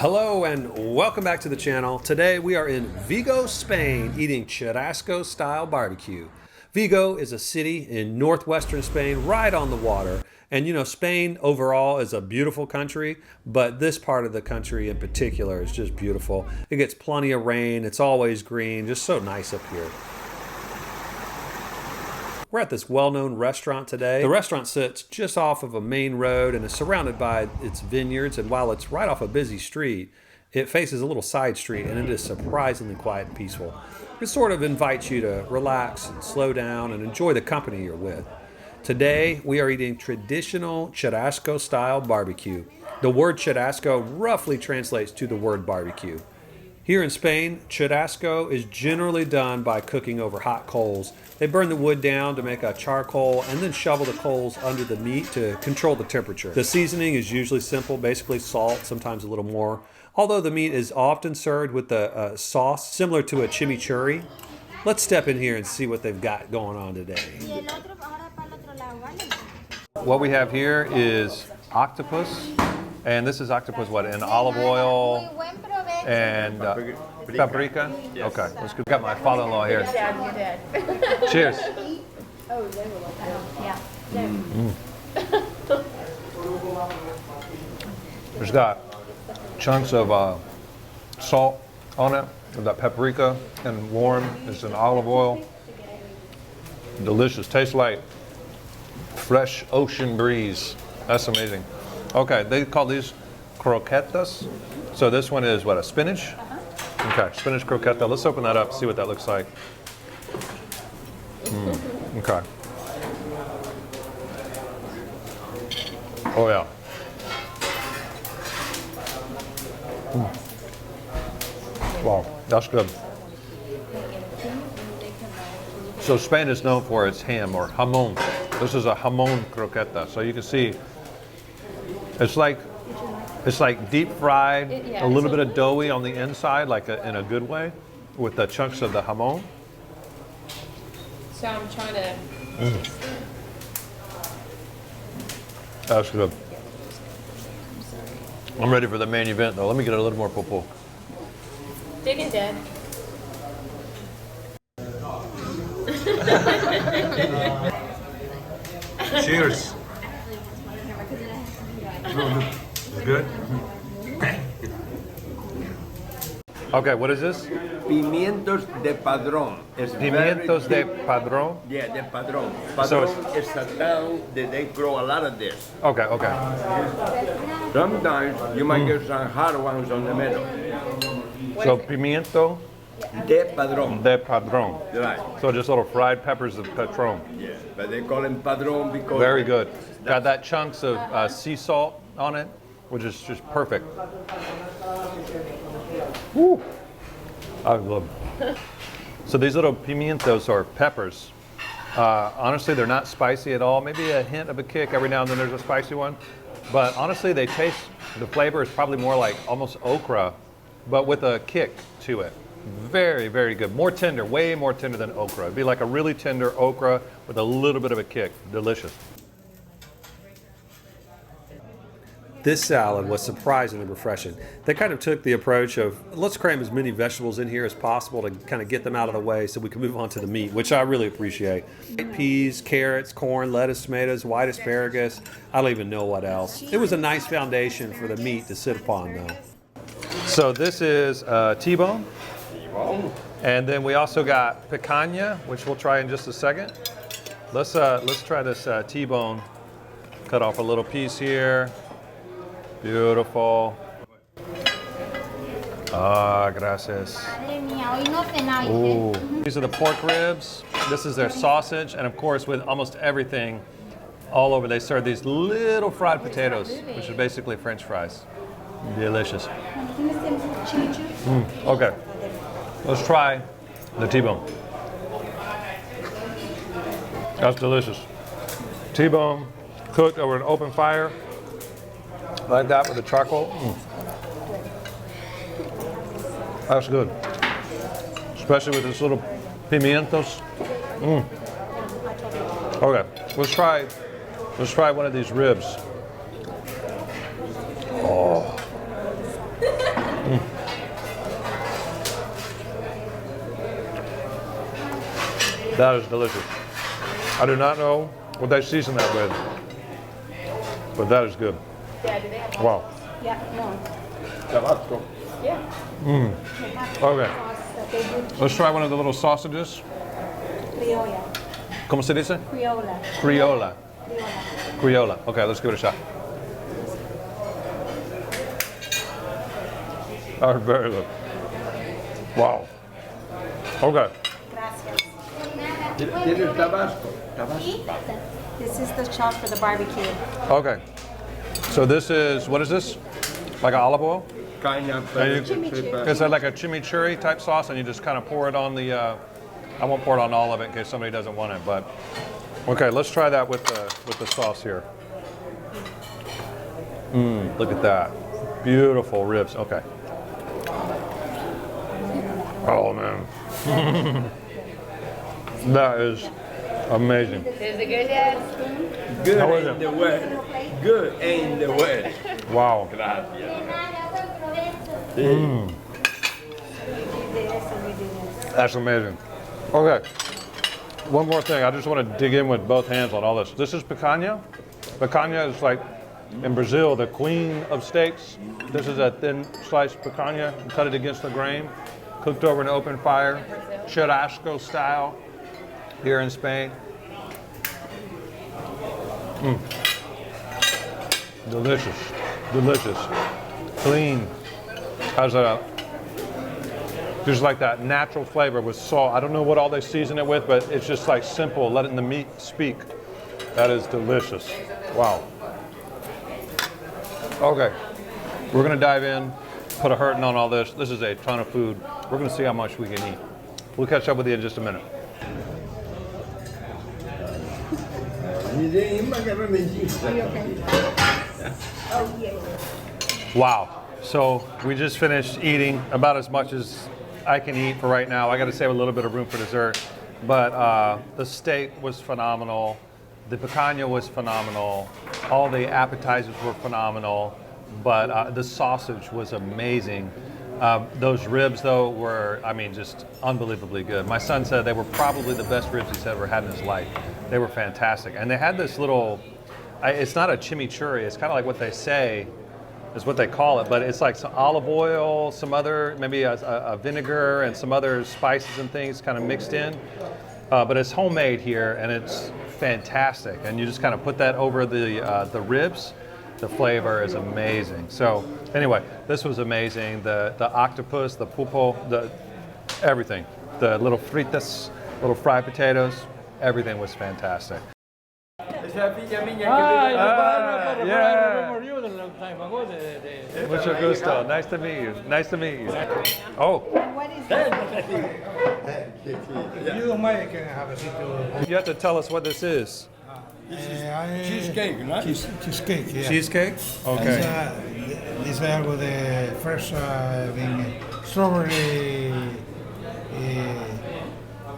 Hello and welcome back to the channel. Today we are in Vigo, Spain, eating Chasco style barbecue. Vigo is a city in northwestern Spain, right on the water. And you know, Spain overall is a beautiful country, but this part of the country in particular is just beautiful. It gets plenty of rain, it's always green, just so nice up here. We're at this well-known restaurant today. The restaurant sits just off of a main road and is surrounded by its vineyards, and while it's right off a busy street, it faces a little side street and it is surprisingly quiet and peaceful. It sort of invites you to relax and slow down and enjoy the company you're with. Today, we are eating traditional Chasco style barbecue. The word Chasco roughly translates to the word barbecue. Here in Spain, churrasco is generally done by cooking over hot coals. They burn the wood down to make a charcoal and then shovel the coals under the meat to control the temperature. The seasoning is usually simple, basically salt, sometimes a little more. Although the meat is often served with a sauce similar to a chimichurri. Let's step in here and see what they've got going on today. What we have here is octopus, and this is octopus what, in olive oil and paprika? Yes. Okay, let's go. Got my father-in-law here. Your dad. Cheers. Oh, they will love that. Yeah. There's got chunks of salt on it, with that paprika, and warm. It's in olive oil. Delicious. Tastes like fresh ocean breeze. That's amazing. Okay, they call these croquetas. So this one is what, a spinach? Okay, spinach croqueta. Let's open that up, see what that looks like. Okay. Oh yeah. Wow, that's good. So Spain is known for its ham, or jamón. This is a jamón croqueta. So you can see it's like deep fried, a little bit of doughy on the inside, like in a good way, with the chunks of the jamón. So I'm trying to. That's good. I'm ready for the main event though. Let me get a little more popo. Dig in, Dad. Cheers. It's good. Okay, what is this? Pimientos de padrón. Pimientos de padrón? Yeah, de padrón. Padrón is a town that they grow a lot of this. Okay, okay. Sometimes you might get some hard ones on the middle. So pimiento De padrón. de padrón. Right. So just little fried peppers of Patron. Yeah, but they call them padrón because... Very good. Got that chunks of sea salt on it, which is just perfect. Woo. I love it. So these little pimientos or peppers, honestly, they're not spicy at all. Maybe a hint of a kick. Every now and then there's a spicy one. But honestly, they taste, the flavor is probably more like almost okra, but with a kick to it. Very, very good. More tender, way more tender than okra. It'd be like a really tender okra with a little bit of a kick. Delicious. This salad was surprisingly refreshing. They kind of took the approach of, let's cram as many vegetables in here as possible to kind of get them out of the way so we can move on to the meat, which I really appreciate. Peas, carrots, corn, lettuce, tomatoes, white asparagus. I don't even know what else. It was a nice foundation for the meat to sit upon though. So this is T-bone. And then we also got picanha, which we'll try in just a second. Let's try this T-bone. Cut off a little piece here. Beautiful. Ah, gracias. Ooh. These are the pork ribs. This is their sausage, and of course, with almost everything all over, they serve these little fried potatoes, which are basically French fries. Delicious. Okay. Let's try the T-bone. That's delicious. T-bone cooked over an open fire, like that with the charcoal. That's good. Especially with this little pimientos. Okay, let's try one of these ribs. Oh. That is delicious. I do not know what they season that with, but that is good. Yeah, do they have Wow. Yeah, no. Tabasco. Yeah. Okay. Sauce that they do. Let's try one of the little sausages. Criolla. ¿Cómo se dice? Criolla. Criolla. Criolla. Criolla. Okay, let's give it a shot. That was very good. Wow. Okay. Gracias. This is Tabasco. Tabasco. This is the sauce for the barbecue. Okay. So this is, what is this? Like an olive oil? Kind of. Chimichurri. Is that like a chimichurri type sauce and you just kind of pour it on the, I won't pour it on all of it in case somebody doesn't want it, but okay, let's try that with the sauce here. Look at that. Beautiful ribs. Okay. Oh man. That is amazing. Is it good, Dad? Good How is in it? the West. Good in the West. Wow. Gracias. We do this and we do this. That's amazing. Okay. One more thing. I just want to dig in with both hands on all this. This is picanha. Picanha is like, in Brazil, the queen of steaks. This is a thin sliced picanha. You cut it against the grain, cooked over an open fire, churrasco style, here in Spain. Delicious, delicious, clean. Has a, just like that natural flavor with salt. I don't know what all they season it with, but it's just like simple, letting the meat speak. That is delicious. Wow. Okay, we're gonna dive in, put a hurting on all this. This is a ton of food. We're gonna see how much we can eat. We'll catch up with you in just a minute. Wow. So we just finished eating about as much as I can eat for right now. I got to save a little bit of room for dessert. But the steak was phenomenal. The picanha was phenomenal. All the appetizers were phenomenal. But the sausage was amazing. Those ribs, though, were, I mean, just unbelievably good. My son said they were probably the best ribs he's ever had in his life. They were fantastic. And they had this little, it's not a chimichurri. It's kind of like what they say is what they call it, but it's like some olive oil, some other, maybe a vinegar and some other spices and things kind of mixed in. But it's homemade here and it's fantastic. And you just kind of put that over the ribs. The flavor is amazing. So anyway, this was amazing. The octopus, the pulpo, everything. The little fritas, little fried potatoes, everything was fantastic. Mucho gusto. Nice to meet you. Nice to meet you. Oh. What is this? You don't mind, can I have a seat? You have to tell us what this is. Cheesecake, ¿no? Cheesecake, yeah. Cheesecake? Okay. This is algo de fresh strawberry.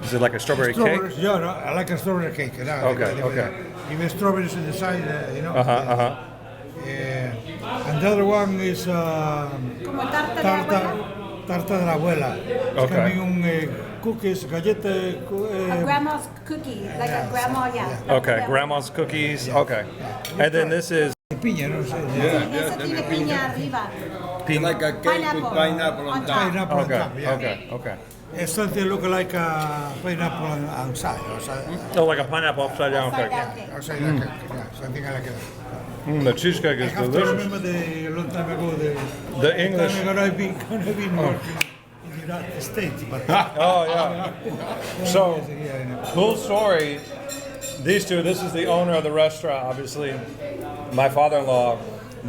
Is it like a strawberry cake? Yeah, no, I like a strawberry cake. You know, Okay, okay. Even strawberries in the side, you know. Uh-huh. And the other one is Como tarta de abuela. tarta de la abuela. It's Okay. coming cookies, galleta. A grandma's cookie, like a grandma, yeah. Okay, grandma's cookies. Okay. And then this is Piña, no sé. Eso tiene piña arriba. Like a cake with pineapple on top. Pineapple on top, okay, yeah. okay. It's something look like a pineapple outside. Oh, like a pineapple upside down Upside cake. down cake. Outside yeah, something like that. The cheesecake I is have to delicious. remember the long time ago The English. time I've been working in the United States, but Oh yeah. So, cool story. These two, this is the owner of the restaurant, obviously, my father-in-law.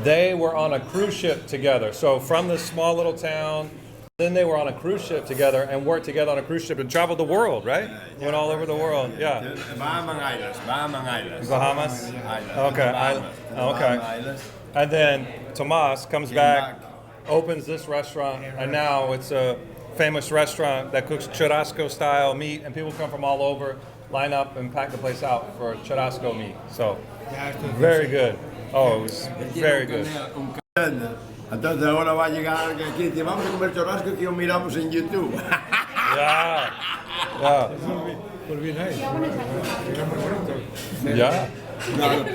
They were on a cruise ship together. So from this small little town, then they were on a cruise ship together and worked together on a cruise ship and traveled the world, right? Went all over the world, yeah. Bahamas. Bahamas? Islands. Okay, Bahamas. okay. Islands. And then Tomas comes back, opens this restaurant, and now it's a famous restaurant that cooks churrasco style meat, and people come from all over, line up and pack the place out for churrasco meat. So, very good. Oh, it was very good. Entonces ahora va a llegar alguien aquí y dice, vamos a comer churrasco que miramos en YouTube. Yeah. Yeah. Will be nice. Será muy bonito. Yeah. No,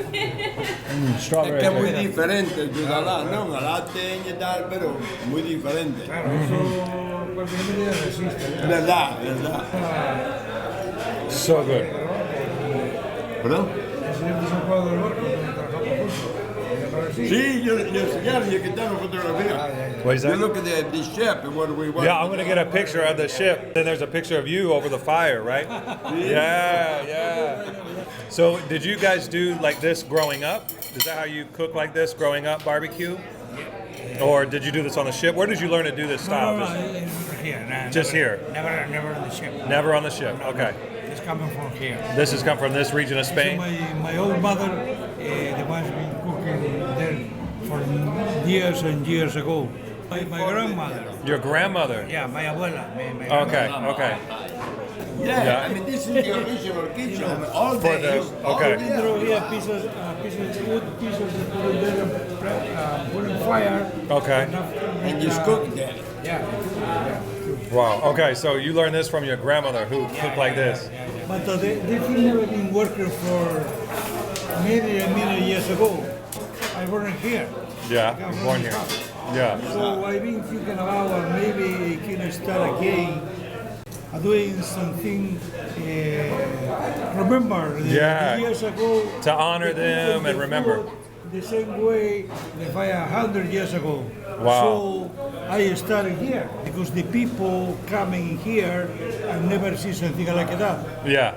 Strawberry. es que es muy diferente el Yudalá, ¿no? Galá y tal, pero muy diferente. Claro, eso cualquier medida resiste. Verdad, verdad. So good. ¿Perdón? Presidente San Juan del Barco, donde trabajamos juntos. Sí, yo enseñaron, yo quitaron fotografía. What is You that? look at the ship and what we want. Yeah, I'm gonna get a picture of the ship. Then there's a picture of you over the fire, right? Yeah, yeah. So, did you guys do like this growing up? Is that how you cook like this growing up, barbecue? Or did you do this on the ship? Where did you learn to do this style? No, here. No, Just here? Never on the ship. Never on the ship. Okay. It's coming from here. This has come from this region of So Spain. my old mother, the one's been cooking there for years and years ago. My grandmother. Your grandmother. Yeah, my abuela. Okay. Okay. Yeah, Yeah. I mean, this is the original kitchen. I mean, all For day. the okay. We throw here pieces of wood, pieces that put in there, put in fire. Okay. And just cook there. Yeah. Wow. Okay. So you learned this from your grandmother who cooked like this. But they've never been working for many a million years ago. I born here. Yeah. I'm from Born the here. south. Yeah. So I've been thinking about maybe can start again doing something. Remember Yeah. years ago To honor the them people, and they remember. food the same way they find 100 years ago. Wow. So I started here because the people coming here I've never seen something like that. Yeah.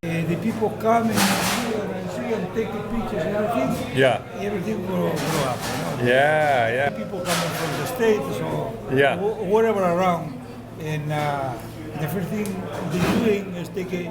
The people coming here and see and take pictures and everything. Yeah. Everything will grow up. You know? Yeah. Yeah. People coming from the States or Yeah. whatever around. And the first thing they're doing is take a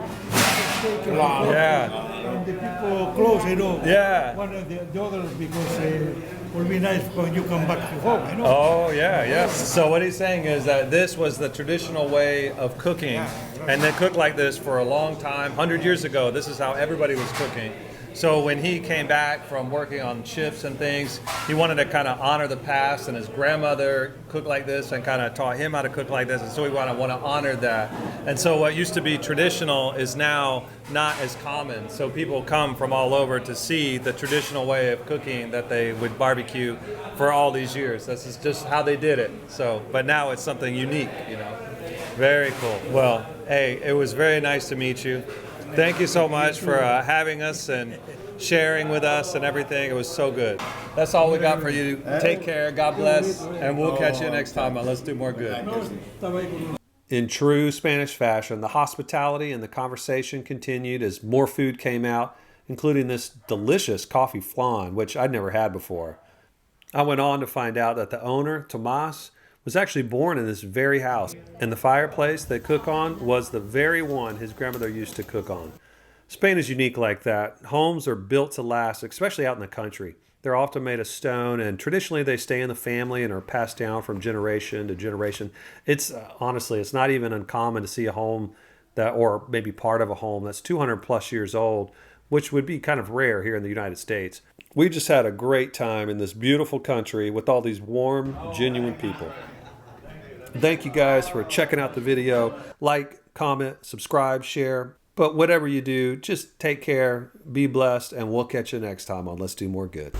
photo. Yeah. And the people close, you know. Yeah. One of the others because it will be nice when you come back to home, you know. Oh, yeah, yeah. So what he's saying is that this was the traditional way of cooking, and they cooked like this for a long time. 100 years ago, this is how everybody was cooking. So when he came back from working on ships and things, he wanted to kind of honor the past, and his grandmother cooked like this and kind of taught him how to cook like this, and so we want to honor that. And so what used to be traditional is now not as common. So people come from all over to see the traditional way of cooking that they would barbecue for all these years. This is just how they did it. So, but now it's something unique, you know. Very cool. Well, hey, it was very nice to meet you. Thank you so much for having us and sharing with us and everything. It was so good. That's all we got for you. Take care. God bless. And we'll catch you next time on Let's Do More Good. In true Spanish fashion, the hospitality and the conversation continued as more food came out, including this delicious coffee flan, which I'd never had before. I went on to find out that the owner, Tomas, was actually born in this very house, and the fireplace they cook on was the very one his grandmother used to cook on. Spain is unique like that. Homes are built to last, especially out in the country. They're often made of stone, and traditionally they stay in the family and are passed down from generation to generation. It's honestly, it's not even uncommon to see a home that, or maybe part of a home that's 200 plus years old, which would be kind of rare here in the United States. We just had a great time in this beautiful country with all these warm, genuine people. Thank you guys for checking out the video. Like, comment, subscribe, share. But whatever you do, just take care, be blessed, and we'll catch you next time on Let's Do More Good.